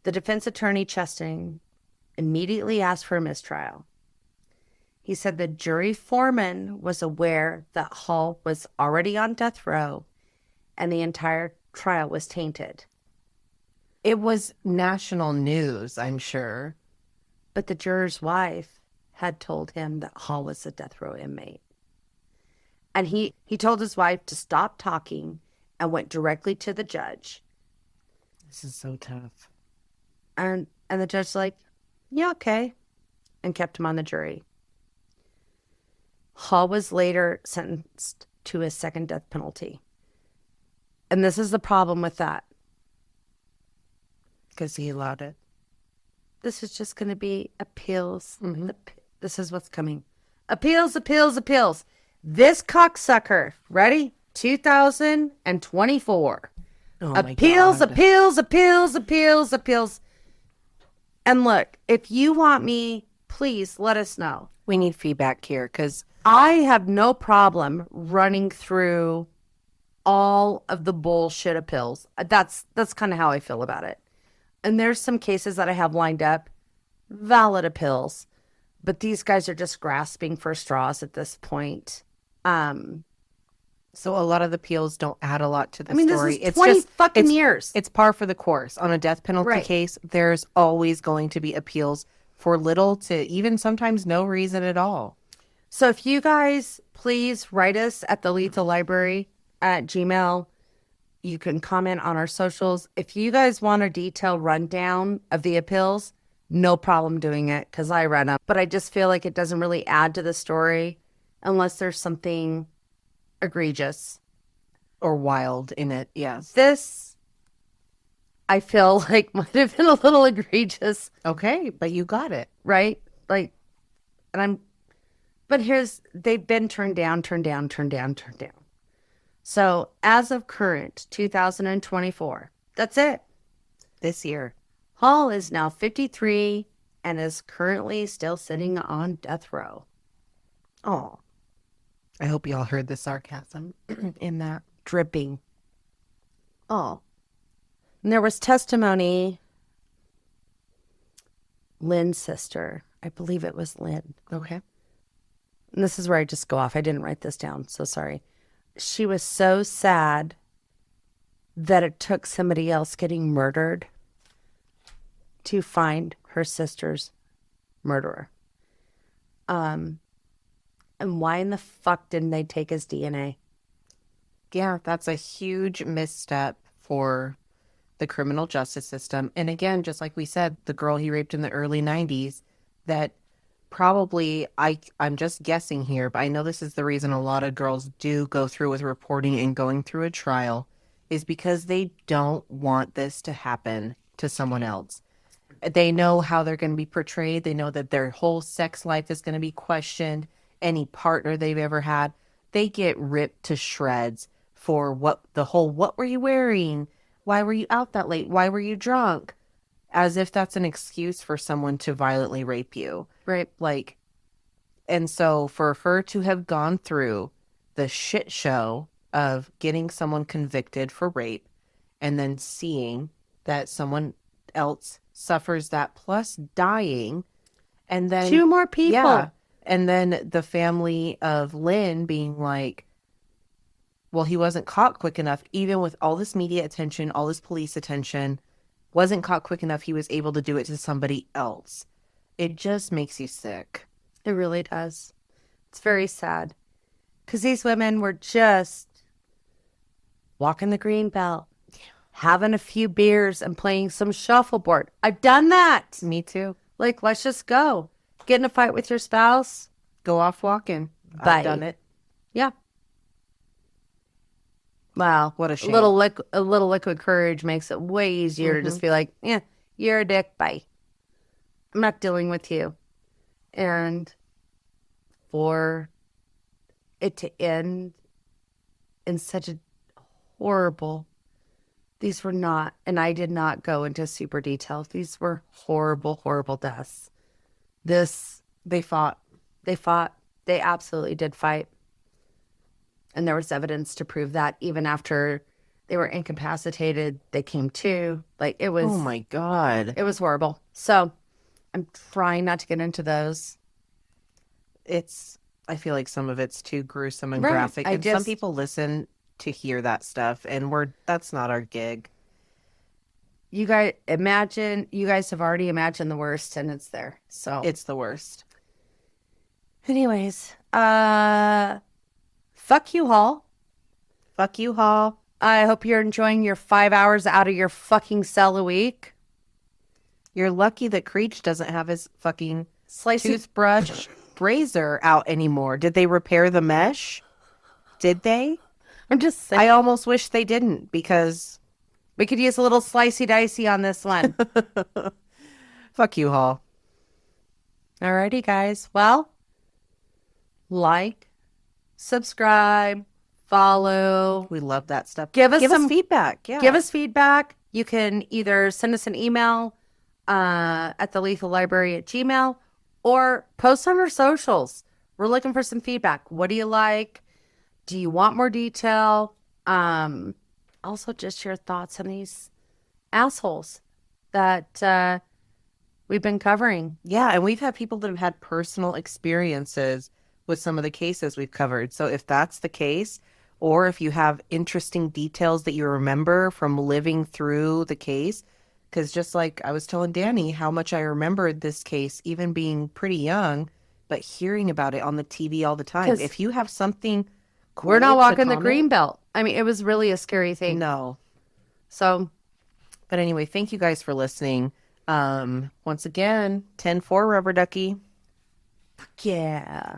B: The defense attorney, Chesting, immediately asked for a mistrial. He said the jury foreman was aware that Hall was already on death row and the entire trial was tainted.
A: It was national news, I'm sure.
B: But the juror's wife had told him that Hall was a death row inmate. And he told his wife to stop talking and went directly to the judge.
A: This is so tough.
B: And the judge's like, yeah, okay. And kept him on the jury. Hall was later sentenced to a second death penalty. And this is the problem with that.
A: Because he allowed it.
B: This is just going to be appeals. This is what's coming. Appeals, appeals, appeals. This cocksucker, ready? 2024.
A: Oh my
B: appeals,
A: God.
B: appeals, appeals, appeals, appeals. And look, if you want me, please let us know.
A: We need feedback here because
B: I have no problem running through all of the bullshit appeals. That's kind of how I feel about it. And there's some cases that I have lined up, valid appeals, but these guys are just grasping for straws at this point.
A: so a lot of the appeals don't add a lot to the
B: I mean,
A: story.
B: this is 20 fucking years.
A: It's par for the course. On a death penalty
B: Right.
A: case, there's always going to be appeals for little to even sometimes no reason at all.
B: So if you guys please write us at the Lethal Library at Gmail. You can comment on our socials. If you guys want a detailed rundown of the appeals, no problem doing it because I run them. But I just feel like it doesn't really add to the story unless there's something egregious.
A: Or wild in it, yes.
B: This, I feel like might have been a little egregious,
A: Okay, but you got it.
B: right? Like, but they've been turned down. So as of current 2024, that's it.
A: This year.
B: Hall is now 53 and is currently still sitting on death row.
A: Oh. I hope y'all heard the sarcasm in that.
B: Dripping. Oh. And there was testimony. Lynn's sister, I believe it was Lynn.
A: Okay.
B: And this is where I just go off. I didn't write this down, so sorry. She was so sad that it took somebody else getting murdered to find her sister's murderer. And why in the fuck didn't they take his DNA?
A: Yeah, that's a huge misstep for the criminal justice system. And again, just like we said, the girl he raped in the early 90s, that probably, I'm just guessing here, but I know this is the reason a lot of girls do go through with reporting and going through a trial, is because they don't want this to happen to someone else. They know how they're going to be portrayed. They know that their whole sex life is going to be questioned. Any partner they've ever had, they get ripped to shreds for what were you wearing? Why were you out that late? Why were you drunk? As if that's an excuse for someone to violently rape you.
B: Right.
A: Like, and so for her to have gone through the shit show of getting someone convicted for rape and then seeing that someone else suffers that plus dying, and then
B: 2 more people.
A: yeah, and then the family of Lynn being like, well, he wasn't caught quick enough, even with all this media attention, all this police attention, wasn't caught quick enough. He was able to do it to somebody else. It just makes you sick.
B: It really does. It's very sad. Because these women were just walking the Greenbelt, having a few beers and playing some shuffleboard. I've done that.
A: Me too.
B: Like, let's just go. Get in a fight with your spouse.
A: Go off walking.
B: Bye.
A: I've done it.
B: Yeah. Wow.
A: What a shame.
B: A little liquid courage makes it way easier to just be like, yeah, you're a dick. Bye. I'm not dealing with you. And for it to end in such a horrible, these were not, and I did not go into super detail. These were horrible, horrible deaths.
A: They fought.
B: They absolutely did fight. And there was evidence to prove that even after they were incapacitated, they came to. Like, it was.
A: Oh my God.
B: It was horrible. So I'm trying not to get into those.
A: I feel like some of it's too gruesome and
B: Right.
A: graphic. And some people listen to hear that stuff, and that's not our gig.
B: you guys have already imagined the worst, and it's there. So
A: It's the worst.
B: anyways, fuck you, Hall.
A: Fuck you, Hall.
B: I hope you're enjoying your 5 hours out of your fucking cell a week.
A: You're lucky that Creech doesn't have his fucking
B: Slicey.
A: toothbrush razor out anymore. Did they repair the mesh? Did they?
B: I'm just saying.
A: I almost wish they didn't because
B: We could use a little slicey dicey on this one.
A: fuck you, Hall.
B: Alrighty, guys. Well, like, subscribe, follow.
A: We love that stuff.
B: Give us
A: Give
B: some
A: us feedback. Yeah.
B: Give us feedback. You can either send us an email at thelethalibrary@gmail.com or post on our socials. We're looking for some feedback. What do you like? Do you want more detail? Also, just your thoughts on these assholes that we've been covering.
A: Yeah, and we've had people that have had personal experiences with some of the cases we've covered. So if that's the case, or if you have interesting details that you remember from living through the case, because just like I was telling Dani how much I remembered this case, even being pretty young, but hearing about it on the TV all the time.
B: 'Cause
A: If you have something cool
B: We're not
A: to
B: walking the
A: comment-
B: Greenbelt. I mean, it was really a scary thing.
A: No.
B: So,
A: But anyway, thank you guys for listening. Once again, 10-4 Rubber Ducky.
B: yeah.